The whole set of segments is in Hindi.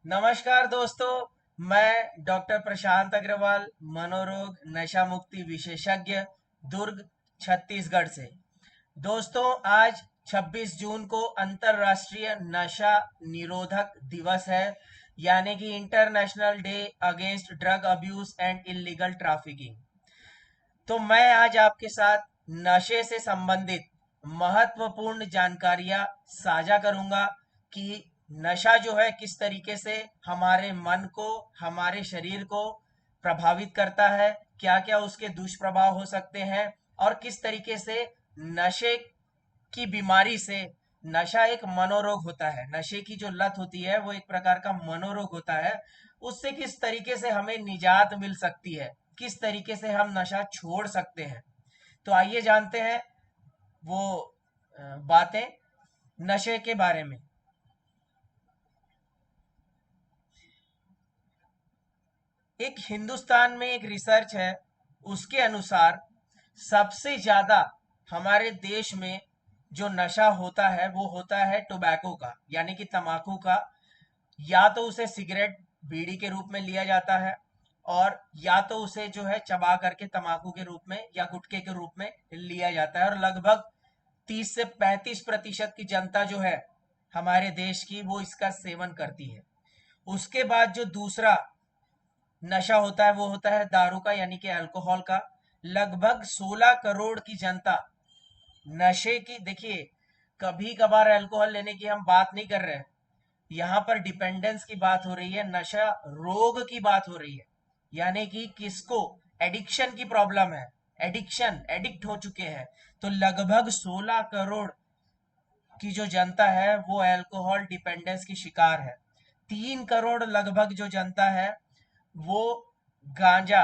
नमस्कार दोस्तों। मैं डॉक्टर प्रशांत अग्रवाल, मनोरोग नशा मुक्ति विशेषज्ञ, दुर्ग, छत्तीसगढ़ से। दोस्तों, आज 26 जून को अंतर्राष्ट्रीय नशा निरोधक दिवस है, यानी कि international day against drug abuse and illegal trafficking. तो मैं आज आपके साथ नशे से संबंधित महत्वपूर्ण जानकारियां साझा करूंगा कि नशा जो है किस तरीके से हमारे मन को, हमारे शरीर को प्रभावित करता है, क्या क्या उसके दुष्प्रभाव हो सकते हैं, और किस तरीके से नशे की बीमारी से, नशा एक मनोरोग होता है, नशे की जो लत होती है वो एक प्रकार का मनोरोग होता है, उससे किस तरीके से हमें निजात मिल सकती है, किस तरीके से हम नशा छोड़ सकते हैं। तो आइए जानते हैं वो बातें नशे के बारे में। एक हिंदुस्तान में एक रिसर्च है, उसके अनुसार सबसे ज्यादा हमारे देश में जो नशा होता है वो होता है टोबैको का, यानी कि तंबाकू का। या तो उसे सिगरेट, बीड़ी के रूप में लिया जाता है, और या तो उसे जो है चबा करके तंबाकू के रूप में या गुटखे के रूप में लिया जाता है। और लगभग 30 से 35% की जनता जो है हमारे देश की, वो इसका सेवन करती है। उसके बाद जो दूसरा नशा होता है वो होता है दारू का, यानी कि अल्कोहल का। लगभग 16 करोड़ की जनता नशे की, देखिए, कभी कभार अल्कोहल लेने की हम बात नहीं कर रहे हैं, यहाँ पर डिपेंडेंस की बात हो रही है, नशा रोग की बात हो रही है। यानी कि किसको एडिक्शन की प्रॉब्लम है, एडिक्शन, एडिक्ट हो चुके हैं। तो लगभग 16 करोड़ की जो जनता है वो अल्कोहल डिपेंडेंस की शिकार है। 3 करोड़ लगभग जो जनता है वो गांजा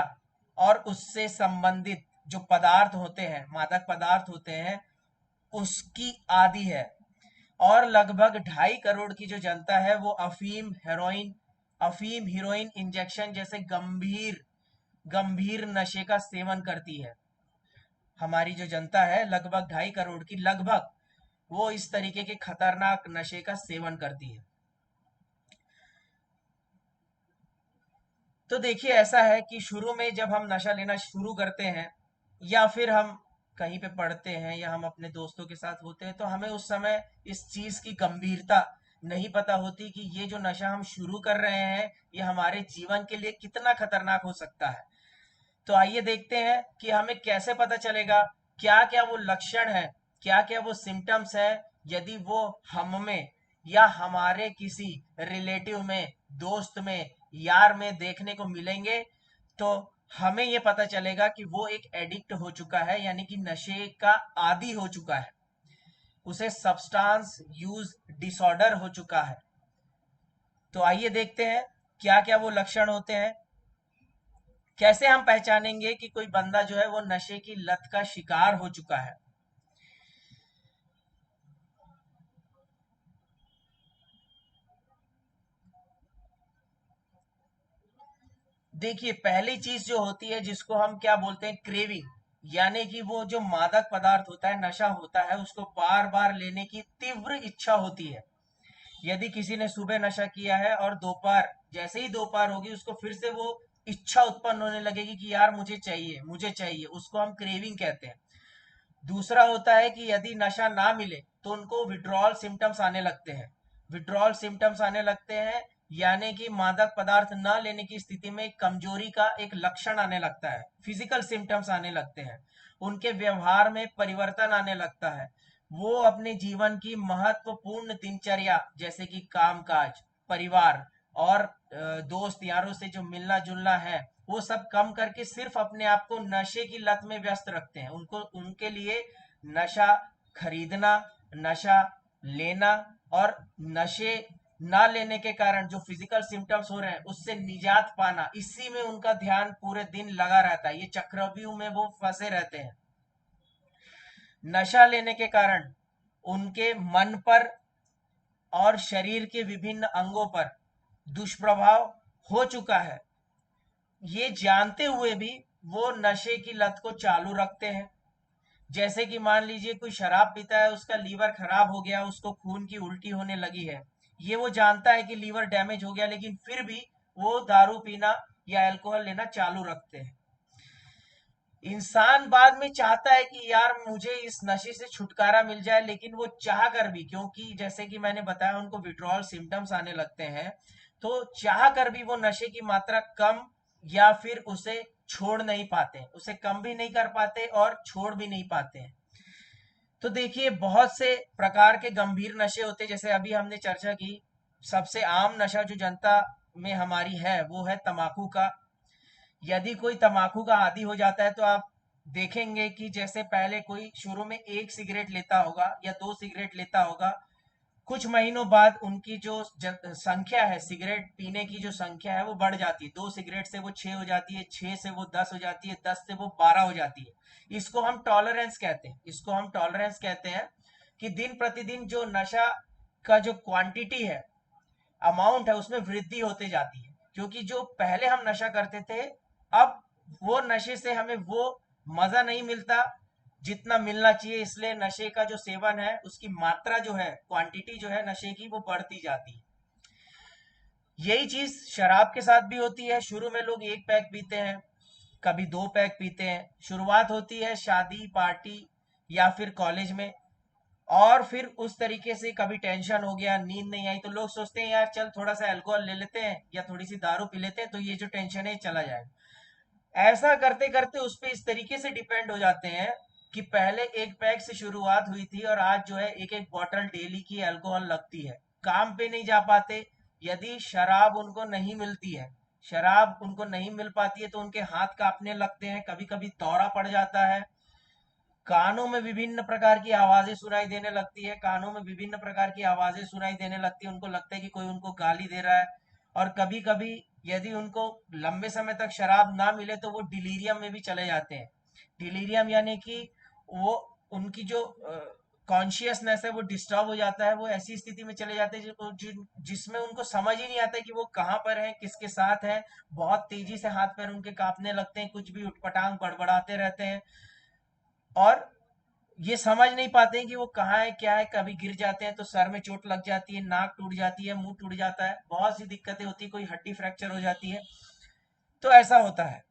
और उससे संबंधित जो पदार्थ होते हैं, मादक पदार्थ होते हैं, उसकी आदी है। और लगभग 2.5 करोड़ की जो जनता है वो अफीम हीरोइन इंजेक्शन जैसे गंभीर गंभीर नशे का सेवन करती है। हमारी जो जनता है लगभग 2.5 करोड़ की, लगभग वो इस तरीके के खतरनाक नशे का सेवन करती है। तो देखिए, ऐसा है कि शुरू में जब हम नशा लेना शुरू करते हैं, या फिर हम कहीं पे पढ़ते हैं, या हम अपने दोस्तों के साथ होते हैं, तो हमें उस समय इस चीज की गंभीरता नहीं पता होती कि ये जो नशा हम शुरू कर रहे हैं ये हमारे जीवन के लिए कितना खतरनाक हो सकता है। तो आइए देखते हैं कि हमें कैसे पता चलेगा क्या क्या वो लक्षण है, क्या क्या वो सिम्टम्स है। यदि वो हम में या हमारे किसी रिलेटिव में, दोस्त में, यार में देखने को मिलेंगे, तो हमें ये पता चलेगा कि वो एक एडिक्ट हो चुका है, यानी कि नशे का आदी हो चुका है, उसे सब्सटेंस यूज डिसऑर्डर हो चुका है। तो आइए देखते हैं क्या क्या वो लक्षण होते हैं। कैसे हम पहचानेंगे कि कोई बंदा जो है वो नशे की लत का शिकार हो चुका है। देखिए, पहली चीज जो होती है जिसको हम क्या बोलते हैं, क्रेविंग, यानी कि वो जो मादक पदार्थ होता है, नशा होता है, उसको बार बार लेने की तीव्र इच्छा होती है। यदि किसी ने सुबह नशा किया है और दोपहर, जैसे ही दोपहर होगी, उसको फिर से वो इच्छा उत्पन्न होने लगेगी कि यार मुझे चाहिए, मुझे चाहिए, उसको हम क्रेविंग कहते हैं। दूसरा होता है कि यदि नशा ना मिले तो उनको विड्रॉल सिम्टम्स आने लगते हैं। विड्रॉल सिम्टम्स आने लगते हैं, यानी कि मादक पदार्थ न लेने की स्थिति में कमजोरी का एक लक्षण आने लगता है, फिजिकल सिम्टम्स आने लगते हैं, उनके व्यवहार में परिवर्तन आने लगता है। वो अपने जीवन की महत्वपूर्ण दिनचर्या, जैसे कि कामकाज, परिवार और दोस्त यारों से जो मिलना जुलना है, वो सब कम करके सिर्फ अपने आप को नशे की लत में व्यस्त रखते हैं। उनको, उनके लिए नशा खरीदना, नशा लेना और नशे ना लेने के कारण जो फिजिकल सिम्टम्स हो रहे हैं उससे निजात पाना, इसी में उनका ध्यान पूरे दिन लगा रहता है। ये चक्रव्यूह में वो फंसे रहते हैं। नशा लेने के कारण उनके मन पर और शरीर के विभिन्न अंगों पर दुष्प्रभाव हो चुका है। ये जानते हुए भी वो नशे की लत को चालू रखते हैं। जैसे कि मान लीजिए कोई शराब पीता है, उसका लीवर खराब हो गया, उसको खून की उल्टी होने लगी है, ये वो जानता है कि लीवर डैमेज हो गया, लेकिन फिर भी वो दारू पीना या अल्कोहल लेना चालू रखते हैं। इंसान बाद में चाहता है कि यार मुझे इस नशे से छुटकारा मिल जाए, लेकिन वो चाह कर भी, क्योंकि जैसे कि मैंने बताया उनको विड्रॉल सिम्टम्स आने लगते हैं, तो चाह कर भी वो नशे की मात्रा कम या फिर उसे छोड़ नहीं पाते, उसे कम भी नहीं कर पाते और छोड़ भी नहीं पाते हैं। तो देखिए बहुत से प्रकार के गंभीर नशे होते हैं, जैसे अभी हमने चर्चा की। सबसे आम नशा जो जनता में हमारी है वो है तंबाकू का। यदि कोई तंबाकू का आदी हो जाता है तो आप देखेंगे कि जैसे पहले कोई शुरू में एक सिगरेट लेता होगा या दो सिगरेट लेता होगा, कुछ महीनों बाद उनकी जो संख्या है, सिगरेट पीने की जो संख्या है वो बढ़ जाती है। दो सिगरेट से वो 6 हो जाती है, 6 से वो 10 हो जाती है, 10 से वो 12 हो जाती है। इसको हम टॉलरेंस कहते हैं, इसको हम टॉलरेंस कहते हैं कि दिन प्रतिदिन जो नशा का जो क्वांटिटी है, अमाउंट है, उसमें वृद्धि होते जाती है। क्योंकि जो पहले हम नशा करते थे, अब वो नशे से हमें वो मजा नहीं मिलता जितना मिलना चाहिए, इसलिए नशे का जो सेवन है उसकी मात्रा जो है, क्वांटिटी जो है नशे की, वो बढ़ती जाती है। यही चीज शराब के साथ भी होती है। शुरू में लोग एक पैक पीते हैं, कभी दो पैक पीते हैं। शुरुआत होती है शादी पार्टी या फिर कॉलेज में, और फिर उस तरीके से कभी टेंशन हो गया, नींद नहीं आई, तो लोग सोचते हैं यार चल थोड़ा सा अल्कोहल ले लेते हैं या थोड़ी सी दारू पी लेते हैं, तो ये जो टेंशन है चला जाएगा। ऐसा करते करते उस पे इस तरीके से डिपेंड हो जाते हैं कि पहले एक पैक से शुरुआत हुई थी और आज जो है एक एक बॉटल डेली की अल्कोहल लगती है। काम पे नहीं जा पाते। यदि शराब उनको नहीं मिलती है, शराब उनको नहीं मिल पाती है, तो उनके हाथ कांपने लगते हैं, कभी कभी दौरा पड़ जाता है। कानों में विभिन्न प्रकार की आवाजें सुनाई देने लगती है, कानों में विभिन्न प्रकार की आवाजें सुनाई देने लगती है, उनको लगता है कि कोई उनको गाली दे रहा है। और कभी कभी यदि उनको लंबे समय तक शराब ना मिले तो वो डिलीरियम में भी चले जाते हैं। डिलीरियम यानी कि वो, उनकी जो कॉन्शियसनेस है वो डिस्टर्ब हो जाता है, वो ऐसी स्थिति में चले जाते हैं जिसमें उनको समझ ही नहीं आता है कि वो कहाँ पर है, किसके साथ है। बहुत तेजी से हाथ पैर उनके कांपने लगते हैं, कुछ भी उठपटांग बड़बड़ाते रहते हैं, और ये समझ नहीं पाते हैं कि वो कहाँ है क्या है। कभी गिर जाते हैं तो सर में चोट लग जाती है, नाक टूट जाती है, मुंह टूट जाता है, बहुत सी दिक्कतें होती है, कोई हड्डी फ्रैक्चर हो जाती है। तो ऐसा होता है।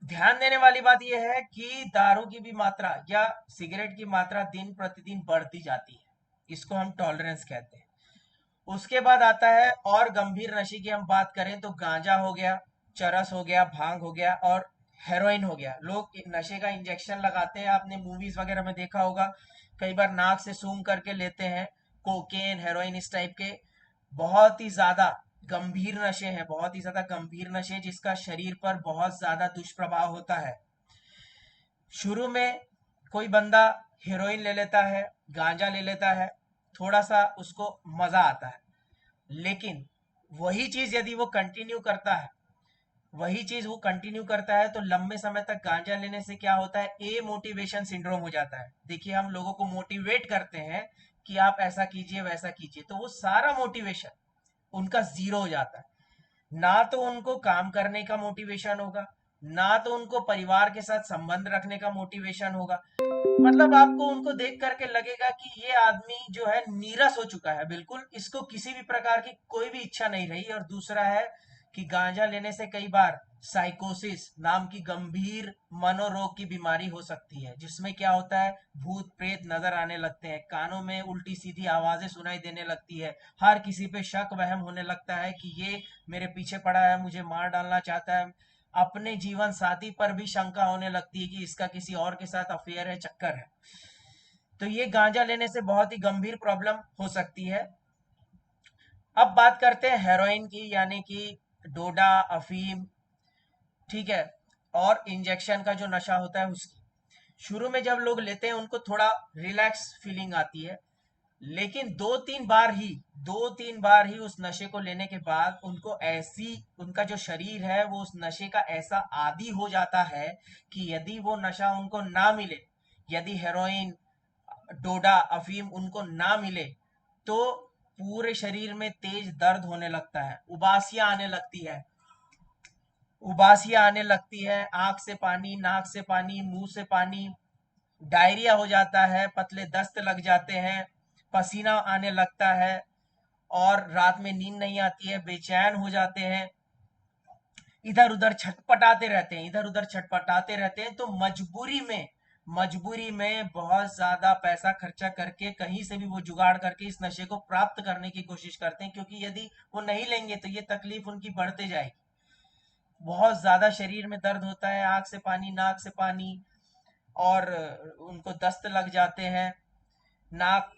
ध्यान देने वाली बात यह है कि दारू की भी मात्रा या सिगरेट की मात्रा दिन प्रतिदिन बढ़ती जाती है, इसको हम टॉलरेंस कहते हैं। उसके बाद आता है और गंभीर नशे की हम बात करें तो गांजा हो गया, चरस हो गया, भांग हो गया और हेरोइन हो गया। लोग नशे का इंजेक्शन लगाते हैं, आपने मूवीज वगैरह में देखा होगा, कई बार नाक से सूंघ करके लेते हैं। कोकेन, हेरोइन, इस टाइप के बहुत ही ज्यादा गंभीर नशे हैं, बहुत ही ज्यादा गंभीर नशे जिसका शरीर पर बहुत ज्यादा दुष्प्रभाव होता है। शुरू में कोई बंदा हेरोइन ले लेता है, गांजा ले लेता है, थोड़ा सा उसको मजा आता है, लेकिन वही चीज यदि वो कंटिन्यू करता है, वही चीज वो कंटिन्यू करता है, तो लंबे समय तक गांजा लेने से क्या होता है, ए मोटिवेशन सिंड्रोम हो जाता है। देखिए हम लोगों को मोटिवेट करते हैं कि आप ऐसा कीजिए वैसा कीजिए, तो वो सारा मोटिवेशन उनका जीरो हो जाता है। ना तो उनको काम करने का मोटिवेशन होगा, ना तो उनको परिवार के साथ संबंध रखने का मोटिवेशन होगा। मतलब आपको उनको देख करके लगेगा कि ये आदमी जो है नीरस हो चुका है, बिल्कुल इसको किसी भी प्रकार की कोई भी इच्छा नहीं रही। और दूसरा है कि गांजा लेने से कई बार साइकोसिस नाम की गंभीर मनोरोग की बीमारी हो सकती है, जिसमें क्या होता है, भूत प्रेत नजर आने लगते हैं, कानों में उल्टी सीधी आवाजें सुनाई देने लगती है, हर किसी पे शक वहम होने लगता है कि ये मेरे पीछे पड़ा है, मुझे मार डालना चाहता है। अपने जीवन साथी पर भी शंका होने लगती है कि इसका किसी और के साथ अफेयर है, चक्कर है। तो ये गांजा लेने से बहुत ही गंभीर प्रॉब्लम हो सकती है। अब बात करते हैं हेरोइन की, यानी कि डोडा, अफीम, ठीक है, और इंजेक्शन का जो नशा होता है उसकी। शुरू में जब लोग लेते हैं उनको थोड़ा रिलैक्स फीलिंग आती है, लेकिन दो तीन बार ही उस नशे को लेने के बाद उनको ऐसी, उनका जो शरीर है वो उस नशे का ऐसा आदी हो जाता है कि यदि वो नशा उनको ना मिले, यदि हेरोइन, डोडा, अफीम उनको ना मिले, तो पूरे शरीर में तेज दर्द होने लगता है, उबासियां आने लगती है, आंख से पानी, नाक से पानी, मुंह से पानी, डायरिया हो जाता है, पतले दस्त लग जाते हैं, पसीना आने लगता है और रात में नींद नहीं आती है, बेचैन हो जाते हैं, इधर उधर छटपटाते रहते हैं, इधर उधर छटपटाते रहते हैं। तो मजबूरी में बहुत ज्यादा पैसा खर्चा करके कहीं से भी वो जुगाड़ करके इस नशे को प्राप्त करने की कोशिश करते हैं, क्योंकि यदि वो नहीं लेंगे तो ये तकलीफ उनकी बढ़ते जाएगी। बहुत ज्यादा शरीर में दर्द होता है, आंख से पानी, नाक से पानी, और उनको दस्त लग जाते हैं, नाक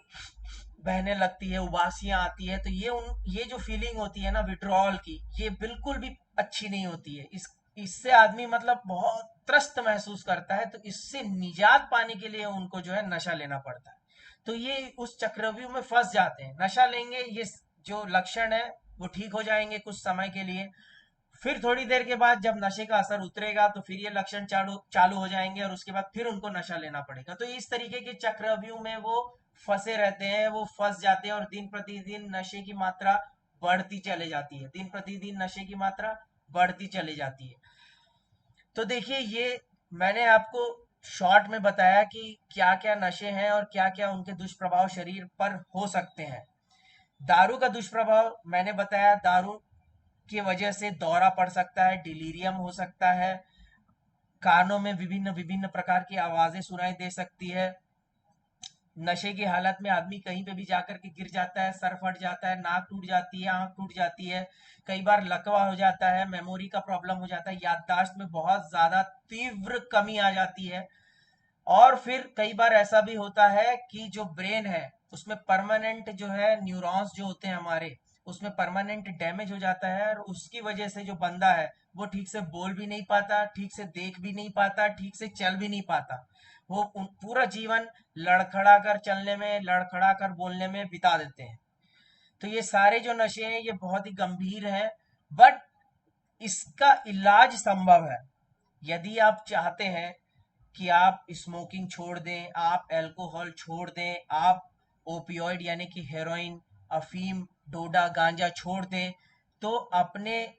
बहने लगती है, उबासियां आती है। तो ये जो फीलिंग होती है ना विड्रॉल की, ये बिल्कुल भी अच्छी नहीं होती है। इससे आदमी मतलब बहुत त्रस्त महसूस करता है। तो इससे निजात पाने के लिए उनको जो है नशा लेना पड़ता है। तो ये उस चक्रव्यूह में फंस जाते हैं। नशा लेंगे, ये जो लक्षण है वो ठीक हो जाएंगे कुछ समय के लिए, फिर थोड़ी देर के बाद जब नशे का असर उतरेगा तो फिर ये लक्षण चालू चालू हो जाएंगे, और उसके बाद फिर उनको नशा लेना पड़ेगा। तो इस तरीके के चक्रव्यूह में वो फंसे रहते हैं, वो फंस जाते हैं, और दिन प्रतिदिन नशे की मात्रा बढ़ती चले जाती है, दिन प्रतिदिन नशे की मात्रा बढ़ती चली जाती है। तो देखिए, ये मैंने आपको शॉर्ट में बताया कि क्या क्या नशे हैं और क्या क्या उनके दुष्प्रभाव शरीर पर हो सकते हैं। दारू का दुष्प्रभाव मैंने बताया, दारू की वजह से दौरा पड़ सकता है, डिलीरियम हो सकता है, कानों में विभिन्न विभिन्न प्रकार की आवाजें सुनाई दे सकती है, नशे की हालत में आदमी कहीं पे भी जाकर के गिर जाता है, सर फट जाता है, नाक टूट जाती है, आंख टूट जाती है, कई बार लकवा हो जाता है, मेमोरी का प्रॉब्लम हो जाता है, याददाश्त में बहुत ज्यादा तीव्र कमी आ जाती है। और फिर कई बार ऐसा भी होता है कि जो ब्रेन है उसमें परमानेंट जो है न्यूरॉन्स जो होते हैं हमारे, उसमें परमानेंट डैमेज हो जाता है, और उसकी वजह से जो बंदा है वो ठीक से बोल भी नहीं पाता, ठीक से देख भी नहीं पाता, ठीक से चल भी नहीं पाता। वो पूरा जीवन लड़खड़ा कर चलने में, लड़खड़ा कर बोलने में बिता देते हैं। तो ये सारे जो नशे हैं ये बहुत ही गंभीर हैं, बट इसका इलाज संभव है। यदि आप चाहते हैं कि आप स्मोकिंग छोड़ दें, आप अल्कोहल छोड़ दें, आप ओपियोइड यानी कि हेरोइन, अफीम, डोडा, गांजा छोड़ दें, तो अपने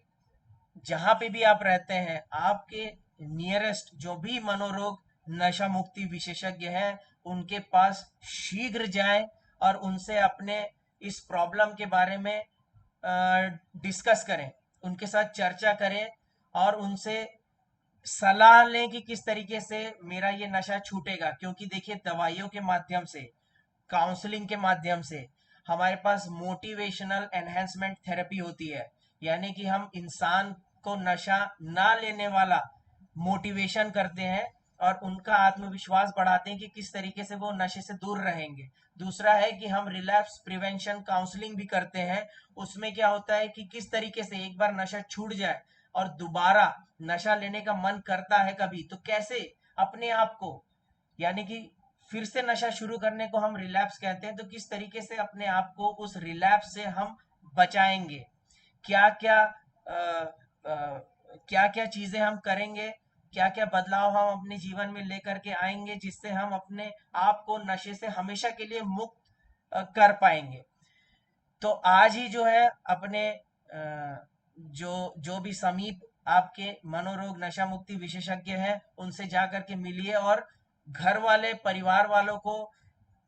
जहां पे भी आप रहते हैं, आपके नियरेस्ट जो भी मनोरोग नशा मुक्ति विशेषज्ञ हैं, उनके पास शीघ्र जाएं और उनसे अपने इस प्रॉब्लम के बारे में डिस्कस करें, उनके साथ चर्चा करें, और उनसे सलाह लें कि किस तरीके से मेरा ये नशा छूटेगा। क्योंकि देखिए, दवाइयों के माध्यम से, काउंसलिंग के माध्यम से हमारे पास मोटिवेशनल एनहेंसमेंट थेरेपी होती है, यानी कि हम इंसान को नशा ना लेने वाला मोटिवेशन करते हैं और उनका आत्मविश्वास बढ़ाते हैं कि किस तरीके से वो नशे से दूर रहेंगे। दूसरा है कि हम रिलैप्स प्रिवेंशन काउंसलिंग भी करते हैं। उसमें क्या होता है कि किस तरीके से एक बार नशा छूट जाए और दोबारा नशा लेने का मन करता है कभी, तो कैसे अपने आप को, यानी कि फिर से नशा शुरू करने को हम रिलैप्स कहते हैं, तो किस तरीके से अपने आप को उस रिलैप्स से हम बचाएंगे, क्या क्या क्या क्या चीजें हम करेंगे, क्या क्या बदलाव हम अपने जीवन में लेकर के आएंगे, जिससे हम अपने आप को नशे से हमेशा के लिए मुक्त कर पाएंगे। तो आज ही जो है अपने जो जो भी समीप आपके मनोरोग नशा मुक्ति विशेषज्ञ हैं उनसे जा करके मिलिए, और घर वाले, परिवार वालों को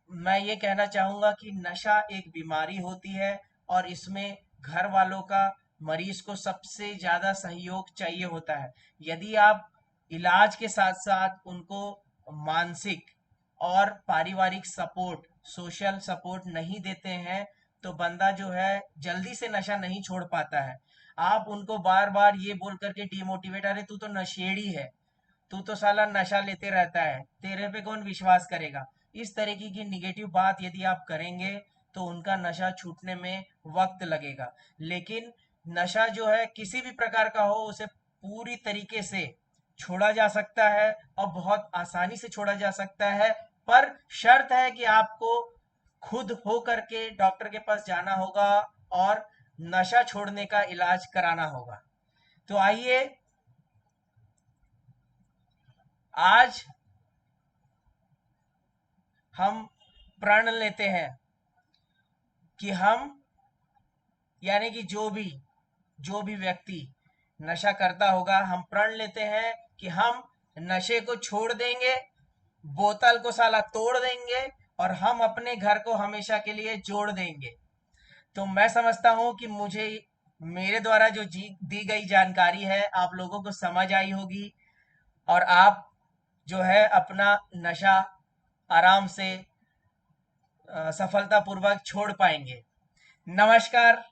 मैं ये कहना चाहूंगा कि नशा एक बीमारी होती है, और इसमें घर वालों का, मरीज को सबसे ज्यादा सहयोग चाहिए होता है। यदि आप इलाज के साथ साथ उनको मानसिक और पारिवारिक सपोर्ट, सोशल सपोर्ट नहीं देते हैं, तो बंदा जो है जल्दी से नशा नहीं छोड़ पाता है। आप उनको बार बार ये बोल करके डिमोटिवेट, अरे तू तो नशेड़ी है, तू तो साला नशा लेते रहता है, तेरे पे कौन विश्वास करेगा, इस तरीके की निगेटिव बात यदि आप करेंगे तो उनका नशा छूटने में वक्त लगेगा। लेकिन नशा जो है किसी भी प्रकार का हो, उसे पूरी तरीके से छोड़ा जा सकता है, और बहुत आसानी से छोड़ा जा सकता है। पर शर्त है कि आपको खुद हो करके डॉक्टर के पास जाना होगा और नशा छोड़ने का इलाज कराना होगा। तो आइए आज हम प्रण लेते हैं कि हम, यानी कि जो भी व्यक्ति नशा करता होगा, हम प्रण लेते हैं कि हम नशे को छोड़ देंगे, बोतल को साला तोड़ देंगे, और हम अपने घर को हमेशा के लिए जोड़ देंगे। तो मैं समझता हूँ कि मुझे मेरे द्वारा जो जी दी गई जानकारी है आप लोगों को समझ आई होगी, और आप जो है अपना नशा आराम से सफलतापूर्वक छोड़ पाएंगे। नमस्कार।